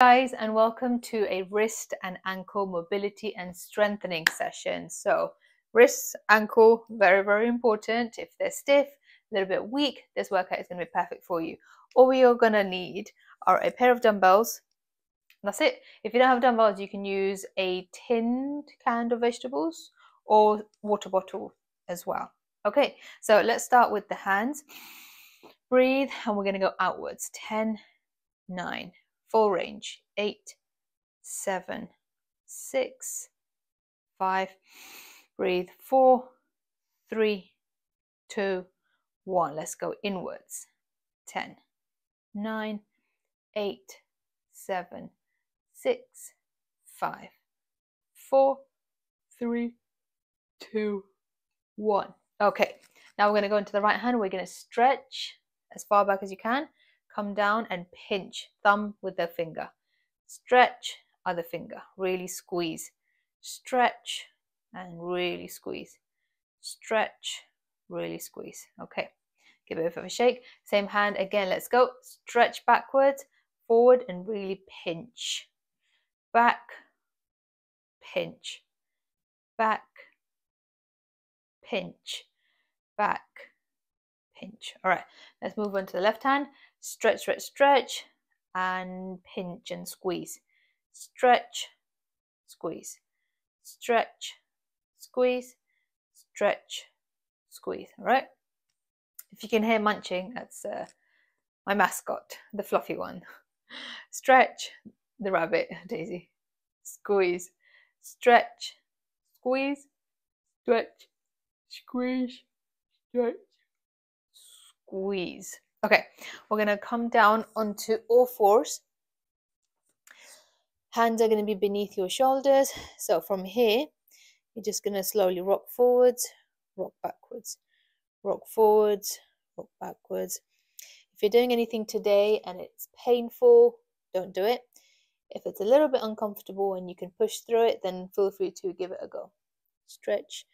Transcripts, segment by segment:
Guys, and welcome to a wrist and ankle mobility and strengthening session. So wrists, ankle, very, very important. If they're stiff, a little bit weak, this workout is going to be perfect for you. All we are going to need are a pair of dumbbells. That's it. If you don't have dumbbells, you can use a tinned can of vegetables or water bottle as well. Okay, so let's start with the hands. Breathe, and we're going to go outwards. 10, 9, full range. 8, 7, 6, 5. Breathe. 4, 3, 2, 1. Let's go inwards. 10, 9, 8, 7, 6, 5, 4, 3, 2, 1. Okay, now we're going to go into the right hand. We're going to stretch as far back as you can. Come down and pinch, thumb with the finger. Stretch, other finger. Really squeeze. Stretch and really squeeze. Stretch, really squeeze. Okay, give it a bit of a shake. Same hand again. Let's go. Stretch backwards, forward, and really pinch. Back, pinch. Back, pinch. Back, pinch. All right, let's move on to the left hand. Stretch, stretch, stretch, and pinch and squeeze. Stretch, squeeze. Stretch, squeeze, stretch, squeeze. All right. If you can hear munching, that's my mascot, the fluffy one. Stretch, the rabbit, Daisy. Squeeze, stretch, squeeze, stretch, squeeze, stretch, squeeze. Okay, we're going to come down onto all fours. Hands are going to be beneath your shoulders. So from here, you're just going to slowly rock forwards, rock backwards, rock forwards, rock backwards. If you're doing anything today and it's painful, don't do it. If it's a little bit uncomfortable and you can push through it, then feel free to give it a go. Stretch.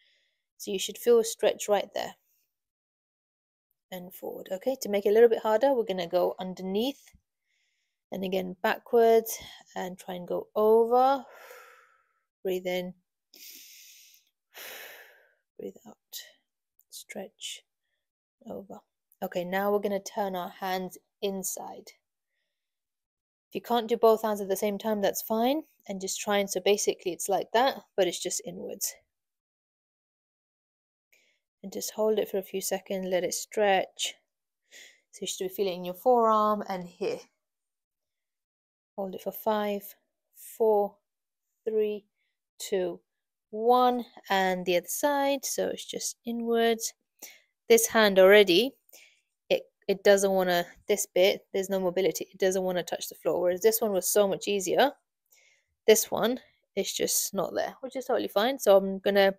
So you should feel a stretch right there. And forward. Okay, to make it a little bit harder, we're going to go underneath. And again, backwards. And try and go over. Breathe in. Breathe out. Stretch. Over. Okay, now we're going to turn our hands inside. If you can't do both hands at the same time, that's fine. And just try and, so basically it's like that, but it's just inwards. And just hold it for a few seconds, let it stretch. So you should be feeling it in your forearm and here. Hold it for 5, 4, 3, 2, 1. And the other side, so it's just inwards. This hand already, it doesn't want to, this bit, there's no mobility. It doesn't want to touch the floor, whereas this one was so much easier. This one is just not there, which is totally fine. So I'm going to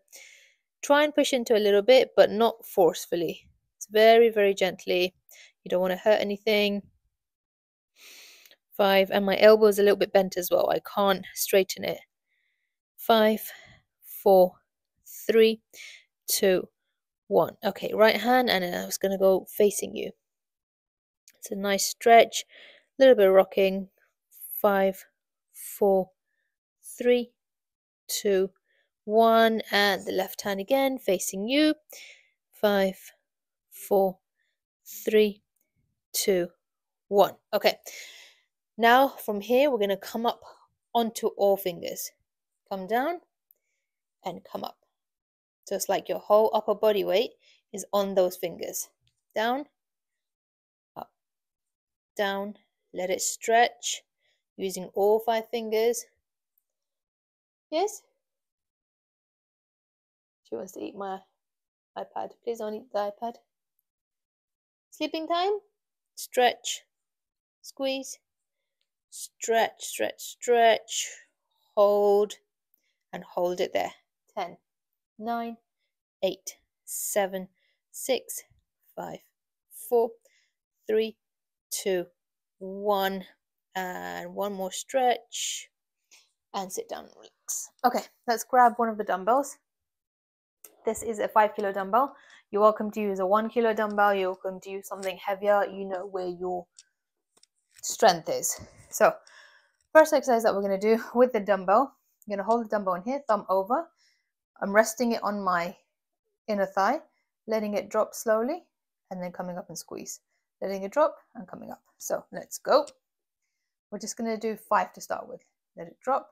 try and push into a little bit, but not forcefully. It's very, very gently. You don't want to hurt anything. 5, and my elbow is a little bit bent as well. I can't straighten it. 5, 4, 3, 2, 1. Okay, right hand, and I was going to go facing you. It's a nice stretch, a little bit of rocking. 5, 4, 3, 2, 1, and the left hand again facing you. 5, 4, 3, 2, 1. Okay, now from here we're going to come up onto all fingers. Come down and come up. So it's like your whole upper body weight is on those fingers. Down, up, down. Let it stretch using all 5 fingers. Yes? She wants to eat my iPad. Please don't eat the iPad. Sleeping time. Stretch, squeeze, stretch, stretch, stretch. Hold, and hold it there. 10, 9, 8, 7, 6, 5, 4, 3, 2, 1. And one more stretch. And sit down and relax. Okay, let's grab one of the dumbbells. This is a 5 kilo dumbbell. You're welcome to use a 1 kilo dumbbell. You're welcome to use something heavier. You know where your strength is. So First exercise that we're going to do with the dumbbell, I'm going to hold the dumbbell in here, thumb over. I'm resting it on my inner thigh, letting it drop slowly, and then coming up and squeeze. Letting it drop and coming up. So let's go. We're just going to do 5 to start with. Let it drop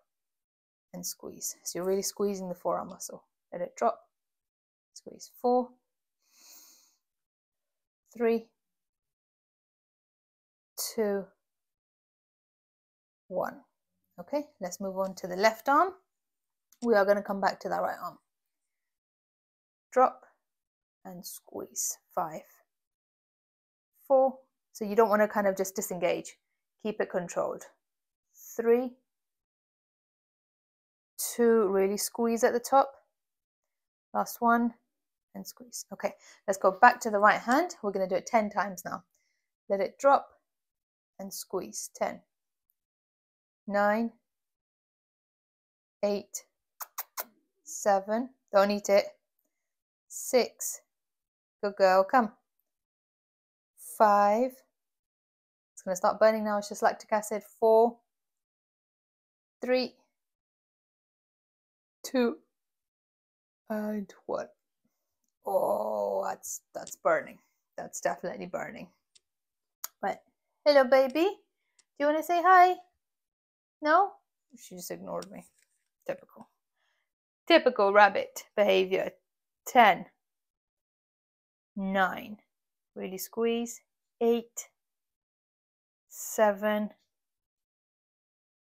and squeeze. So you're really squeezing the forearm muscle. Let it drop, squeeze. 4, 3, 2, 1. Okay, let's move on to the left arm. We are going to come back to that right arm. Drop and squeeze. 5, 4. So you don't want to kind of just disengage. Keep it controlled. 3, 2, really squeeze at the top. Last one and squeeze. Okay, let's go back to the right hand. We're going to do it 10 times now. Let it drop and squeeze. 10, 9, 8, 7, don't eat it. 6, good girl, come. 5, it's going to start burning now, it's just lactic acid. 4, 3, 2, and 1. Oh, that's burning. That's definitely burning. Right, hello baby, do you want to say hi? No? She just ignored me. Typical rabbit behavior. 10, 9, really squeeze. 8, 7,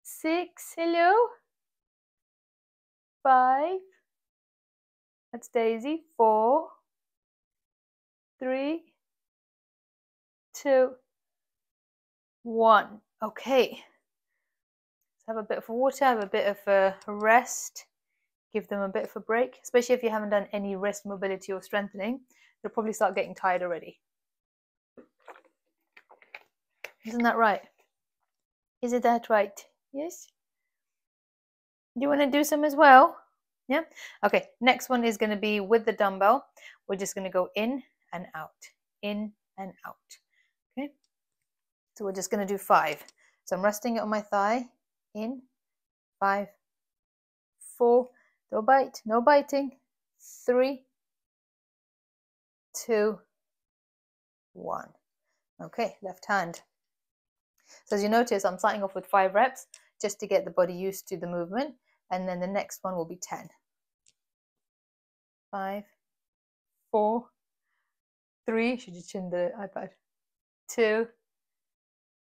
6, hello. 5, that's Daisy. 4, 3, 2, 1. Okay. Let's have a bit of water, have a bit of a rest. Give them a bit of a break, especially if you haven't done any wrist mobility or strengthening. You'll probably start getting tired already. Isn't that right? Isn't that right? Yes? Do you want to do some as well? Yeah? Okay, next one is going to be with the dumbbell. We're just going to go in and out. In and out. Okay? So we're just going to do 5. So I'm resting it on my thigh. In. 5, 4, don't bite, no biting. 3, 2, 1. Okay, left hand. So as you notice, I'm starting off with 5 reps just to get the body used to the movement, and then the next one will be 10. 5, 4, 3, should you chin the iPad? 2,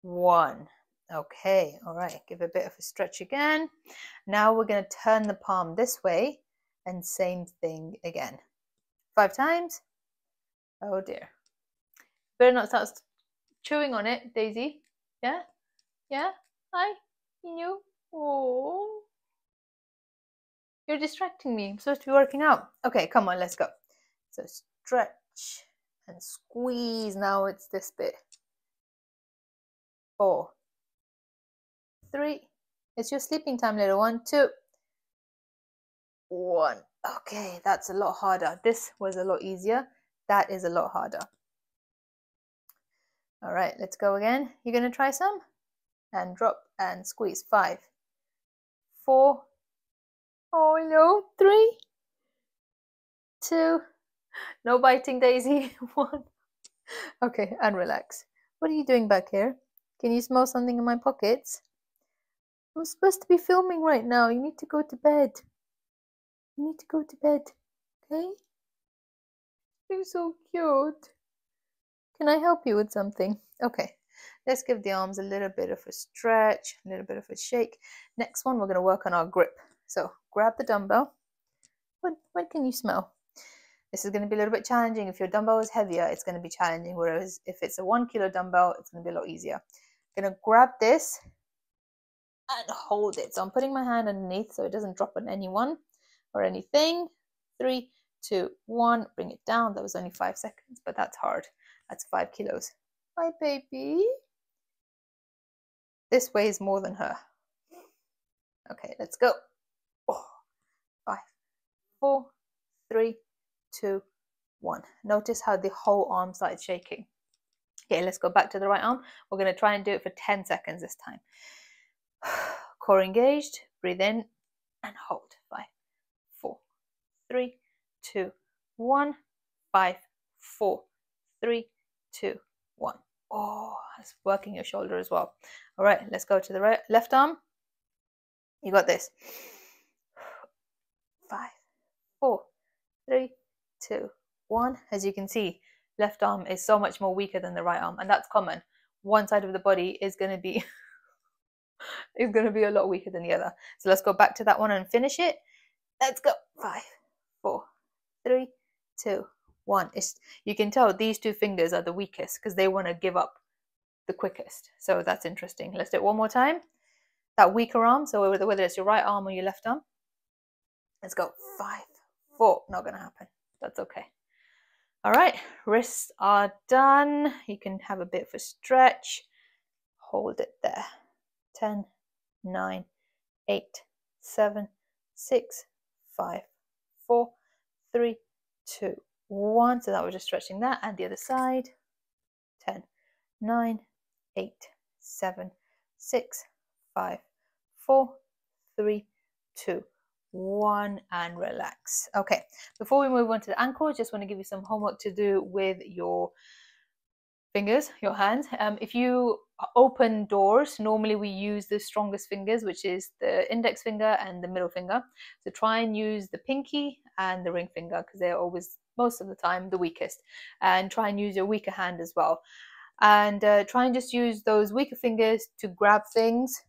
1. Okay, all right, give a bit of a stretch again. Now we're going to turn the palm this way and same thing again. 5 times. Oh dear. Better not start chewing on it, Daisy. Yeah? Yeah? Hi? You? Oh. You're distracting me. I'm supposed to be working out. Okay, come on, let's go. So stretch and squeeze. Now it's this bit. 4, 3. It's your sleeping time, little one. 2, 1. Okay, that's a lot harder. This was a lot easier. That is a lot harder. All right, let's go again. You're going to try some? And drop and squeeze. 5, 4. Oh no. 3, 2. No biting, Daisy. 1. Okay, and relax. What are you doing back here? Can you smell something in my pockets? I'm supposed to be filming right now. You need to go to bed. You need to go to bed. Okay? You're so cute. Can I help you with something? Okay, let's give the arms a little bit of a stretch, a little bit of a shake. Next one, we're going to work on our grip. So grab the dumbbell. What can you smell? This is going to be a little bit challenging. If your dumbbell is heavier, it's going to be challenging. Whereas if it's a 1 kilo dumbbell, it's going to be a lot easier. I'm going to grab this and hold it. So I'm putting my hand underneath so it doesn't drop on anyone or anything. 3, 2, 1. Bring it down. That was only 5 seconds, but that's hard. That's 5 kilos. Hi, baby. This weighs more than her. Okay, let's go. 5, 4, 3, 2, 1. Notice how the whole arm started shaking. Okay, let's go back to the right arm. We're going to try and do it for 10 seconds this time. core engaged. Breathe in and hold. 5, 4, 3, 2, 1. 5, 4, 3, 2, 1. Oh, it's working your shoulder as well. All right, let's go to the left arm. You got this. 5, 4, 3, 2, 1. As you can see, left arm is so much more weaker than the right arm, and that's common. One side of the body is going to be a lot weaker than the other. So let's go back to that one and finish it. Let's go. 5, 4, 3, 2, 1. You can tell these two fingers are the weakest because they want to give up the quickest. So that's interesting. Let's do it one more time. That weaker arm, so whether it's your right arm or your left arm. Let's go. 5, 4. Not going to happen. That's okay. All right, wrists are done. You can have a bit of a stretch. Hold it there. 10, 9, 8, 7, 6, 5, 4, 3, 2, 1. So that was just stretching that. And the other side. 10, 9, 8, 7, 6, 5, 4, 3, 2, 1, and relax. Okay, before we move on to the ankle, just want to give you some homework to do with your fingers, your hands. If you open doors, normally we use the strongest fingers, which is the index finger and the middle finger. So try and use the pinky and the ring finger because they're always, most of the time, the weakest. And try and use your weaker hand as well. And try and just use those weaker fingers to grab things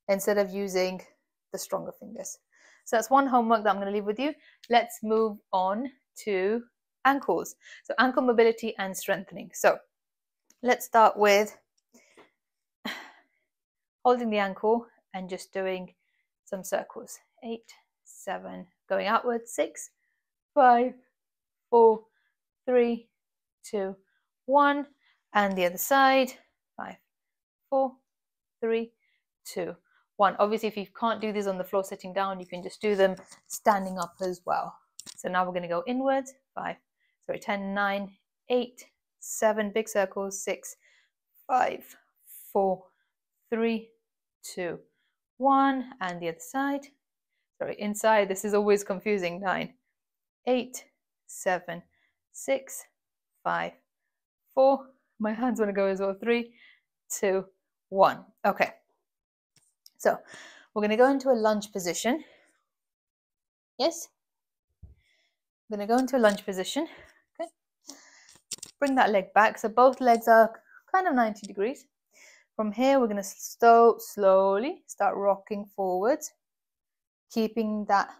instead of using the stronger fingers. So that's one homework that I'm going to leave with you. Let's move on to ankles. So ankle mobility and strengthening. So let's start with holding the ankle and just doing some circles. 8, 7, going outwards. 6, 5, 4, 3, 2, 1. And the other side. 5, 4, 3, 2, 1. Obviously, if you can't do these on the floor sitting down, you can just do them standing up as well. So now we're going to go inwards. 10, 9, 8, 7, big circles. 6, 5, 4, 3, 2, 1. And the other side. Inside. This is always confusing. 9, 8, 7, 6, 5, 4. My hands want to go as well. 3, 2, 1. Okay. So we're going to go into a lunge position. Yes? I'm going to go into a lunge position. Okay. Bring that leg back. So both legs are kind of 90 degrees. From here, we're going to slowly start rocking forwards, keeping that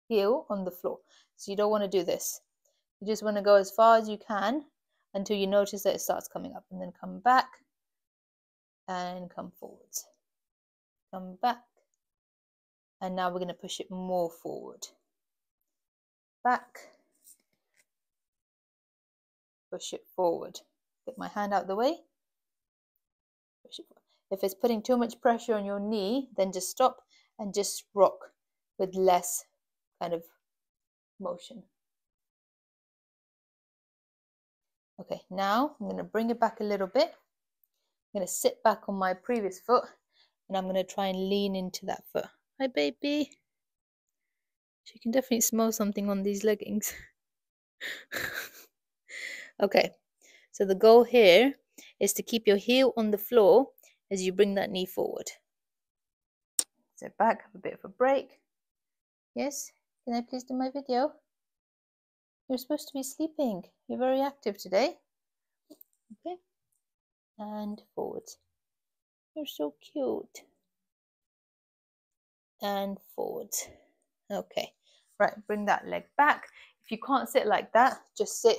heel on the floor. So you don't want to do this. You just want to go as far as you can until you notice that it starts coming up, and then come back and come forwards. Come back, and now we're going to push it more forward. Back, push it forward. Get my hand out the way. Push it forward. If it's putting too much pressure on your knee, then just stop and just rock with less kind of motion. Okay, now I'm going to bring it back a little bit. I'm going to sit back on my previous foot, and I'm going to try and lean into that foot. Hi, baby. She can definitely smell something on these leggings. Okay, so the goal here is to keep your heel on the floor as you bring that knee forward. Sit back, have a bit of a break. Yes, can I please do my video? You're supposed to be sleeping. You're very active today. Okay, and forwards. You're so cute. And forwards. Okay, right, bring that leg back. If you can't sit like that, just sit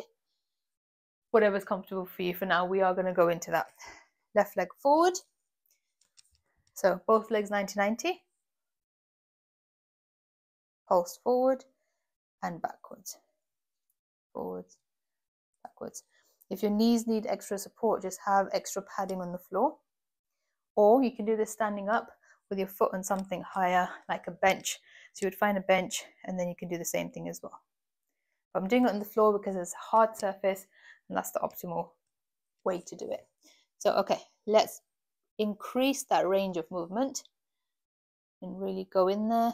whatever's comfortable for you for now. We are going to go into that. Left leg forward. So both legs 90-90. Pulse forward and backwards. Forwards, backwards. If your knees need extra support, just have extra padding on the floor. Or you can do this standing up with your foot on something higher, like a bench. So you would find a bench, and then you can do the same thing as well. But I'm doing it on the floor because it's a hard surface, and that's the optimal way to do it. So, okay, let's increase that range of movement and really go in there,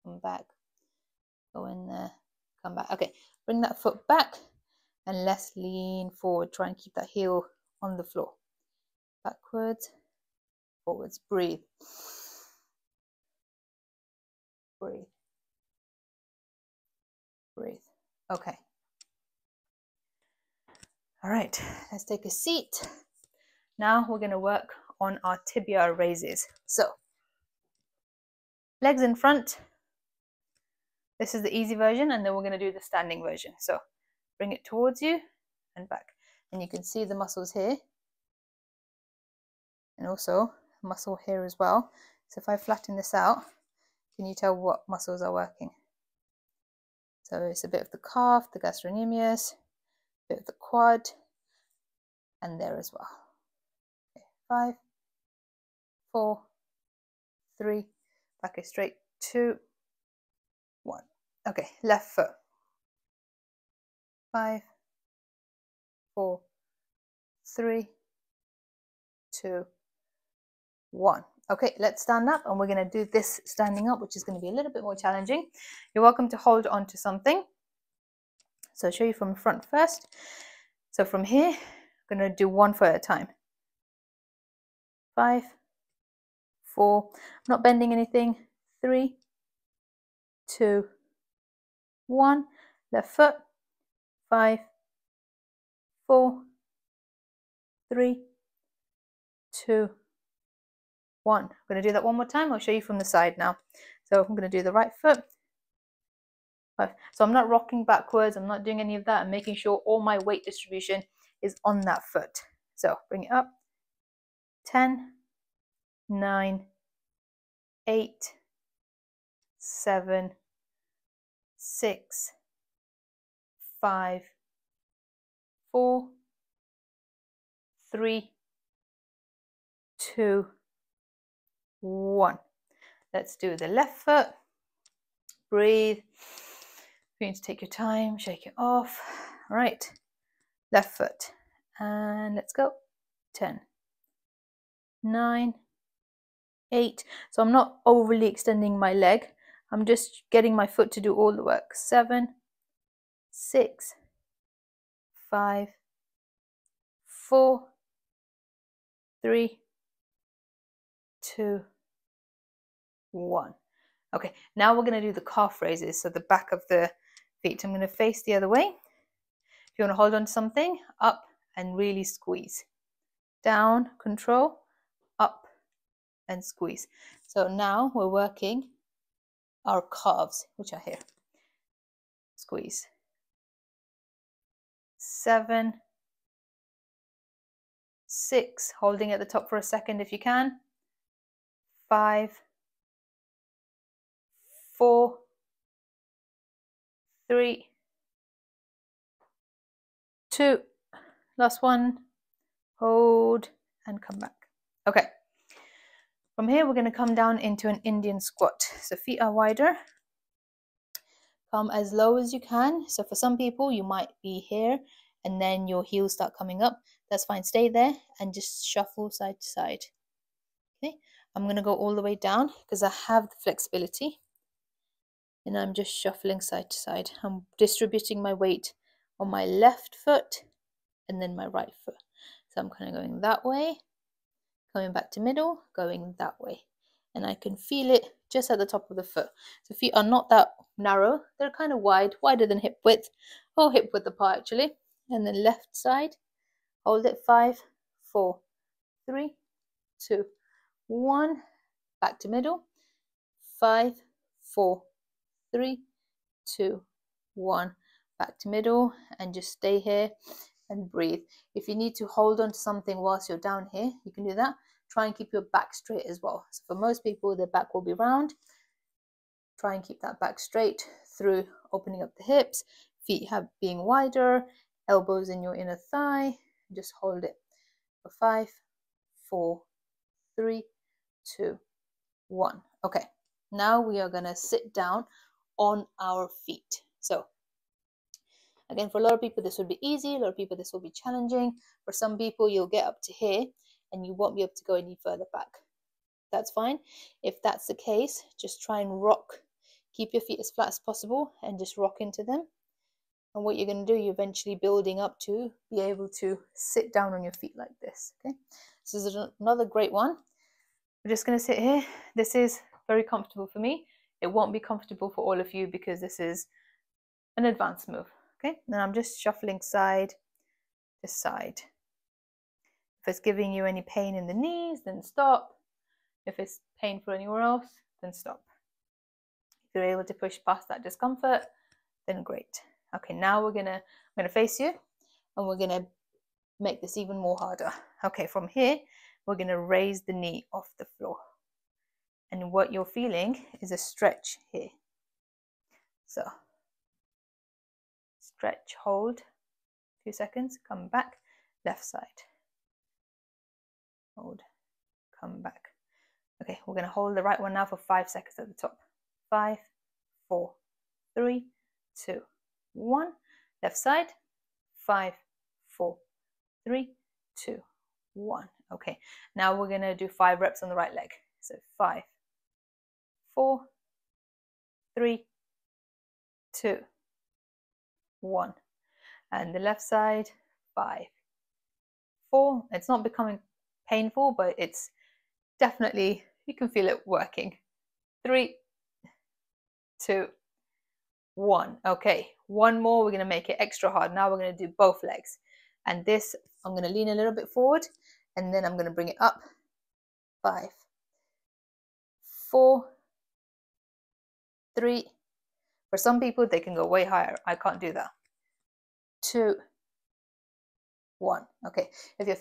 come back, go in there, come back. Okay, bring that foot back and let's lean forward. Try and keep that heel on the floor. Backwards, forwards, breathe. Breathe. Breathe. Okay. All right, let's take a seat. Now we're going to work on our tibia raises. So, legs in front. This is the easy version, and then we're going to do the standing version. So, bring it towards you and back. And you can see the muscles here. And also, muscle here as well. So if I flatten this out, can you tell what muscles are working? So it's a bit of the calf, the gastrocnemius, a bit of the quad, and there as well. Okay, 5, 4, 3, back it straight, 2, 1. Okay, left foot. 5, 4, 3, 2, 1. Okay, let's stand up, and we're going to do this standing up, which is going to be a little bit more challenging. You're welcome to hold on to something. So I'll show you from the front first. So from here, I'm going to do one foot at a time. 5, 4, I'm not bending anything. 3, 2, 1. Left foot. 5, 4, 3, 2, 1. I'm going to do that one more time. I'll show you from the side now. So I'm going to do the right foot. 5. So I'm not rocking backwards. I'm not doing any of that. I'm making sure all my weight distribution is on that foot. So bring it up. 10, 9, 8, 7, 6, 5, 4, 3, 2, 1. Let's do the left foot. Breathe. You need to take your time, shake it off. All right, left foot. And let's go. 10, 9, 8. So I'm not overly extending my leg. I'm just getting my foot to do all the work. 7, 6, 5, 4, 3, 2, 1. Okay, now we're going to do the calf raises, so the back of the feet. I'm going to face the other way. If you want to hold on to something, up and really squeeze. Down, control, up and squeeze. So now we're working our calves, which are here. Squeeze. 7, 6, holding at the top for a second if you can. 5, 4, 3, 2, last one, hold and come back. Okay, from here we're going to come down into an Indian squat. So feet are wider, come as low as you can. So for some people you might be here and then your heels start coming up. That's fine, stay there and just shuffle side to side. Okay, I'm going to go all the way down because I have the flexibility. And I'm just shuffling side to side. I'm distributing my weight on my left foot and then my right foot. So I'm kind of going that way, coming back to middle, going that way. And I can feel it just at the top of the foot. So feet are not that narrow. They're kind of wide, wider than hip width, or hip width apart actually. And then left side, hold it. 5, 4, 3, 2, 1. Back to middle. 5, 4, 3, 2, 1. Back to middle and just stay here and breathe. If you need to hold on to something whilst you're down here, you can do that. Try and keep your back straight as well. So for most people, their back will be round. Try and keep that back straight through opening up the hips, feet being wider, elbows in your inner thigh. Just hold it for 5, 4, 3, 2, 1. Okay, now we are going to sit down on our feet. So again, for a lot of people this will be easy, a lot of people this will be challenging. For some people you'll get up to here and you won't be able to go any further back. That's fine. If that's the case, just try and rock. Keep your feet as flat as possible and just rock into them. And what you're going to do, you're eventually building up to be able to sit down on your feet like this. Okay, so this is another great one. We're just going to sit here. This is very comfortable for me. It won't be comfortable for all of you because this is an advanced move. Okay, and I'm just shuffling side to side. If it's giving you any pain in the knees, then stop. If it's painful anywhere else, then stop. If you're able to push past that discomfort, then great. Okay, now I'm gonna face you, and we're gonna make this even more harder. Okay, from here, we're gonna raise the knee off the floor. And what you're feeling is a stretch here. So, stretch, hold, a few seconds, come back, left side. Hold, come back. Okay, we're gonna hold the right one now for 5 seconds at the top. 5, 4, 3, 2, 1. Left side. 5, 4, 3, 2, 1. Okay, now we're gonna do 5 reps on the right leg. So 5, 4, 3, 2, 1. And the left side. 5, 4. It's not becoming painful, but it's definitely, you can feel it working. 3, 2, 1. Okay, one more. We're going to make it extra hard. Now we're going to do both legs. And this, I'm going to lean a little bit forward, and then I'm going to bring it up. 5, 4, 3. For some people, they can go way higher. I can't do that. 2, 1. Okay, if your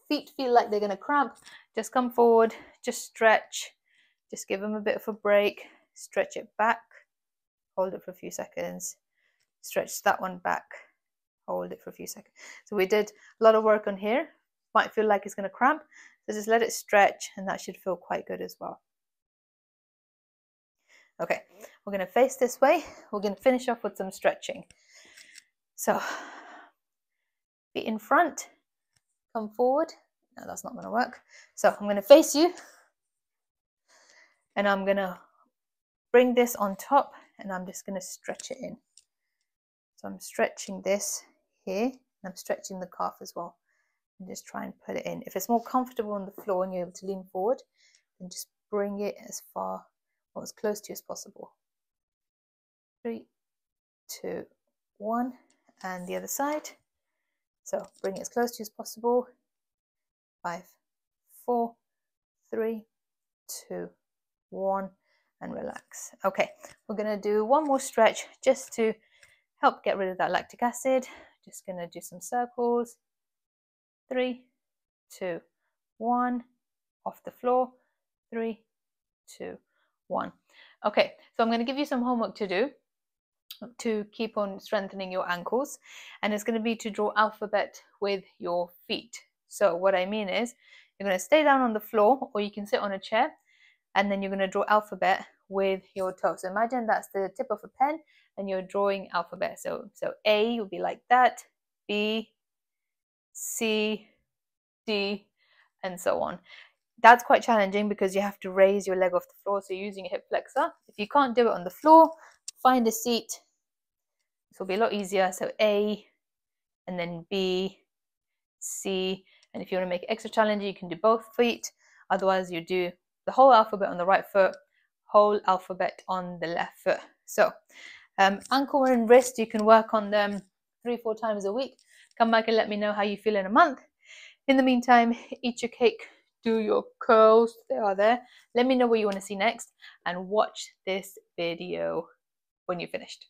feet feel like they're going to cramp, just come forward, just stretch, just give them a bit of a break, stretch it back, hold it for a few seconds, stretch that one back, hold it for a few seconds. So we did a lot of work on here. Might feel like it's going to cramp, so just let it stretch, and that should feel quite good as well. Okay, we're going to face this way. We're going to finish off with some stretching. So feet in front, come forward. No, that's not going to work. So I'm going to face you, and I'm going to bring this on top, and I'm just going to stretch it in. So I'm stretching this here, and I'm stretching the calf as well, and just try and put it in. If it's more comfortable on the floor and you're able to lean forward, then just bring it as far or as close to you as possible. 3, 2, 1, and the other side. So bring it as close to you as possible. 5, 4, 3, 2, 1, and relax. Okay, we're going to do one more stretch just to help get rid of that lactic acid. Just going to do some circles. 3, 2, 1, off the floor. 3, 2, 1. Okay, so I'm going to give you some homework to do to keep on strengthening your ankles, and it's going to be to draw alphabet with your feet. So what I mean is, you're going to stay down on the floor, or you can sit on a chair, and then you're going to draw alphabet with your toes. So imagine that's the tip of a pen, and you're drawing alphabet. So A will be like that, B, C, D, and so on. That's quite challenging because you have to raise your leg off the floor, so you're using a hip flexor. If you can't do it on the floor, find a seat. This will be a lot easier. So A, and then B, C, and if you want to make it extra challenging, you can do both feet. Otherwise, you do the whole alphabet on the right foot, whole alphabet on the left foot. So ankle and wrist, you can work on them 3-4 times a week. Come back and let me know how you feel in a month. In the meantime, eat your cake, do your curls, they are there. Let me know what you want to see next, and watch this video when you're finished.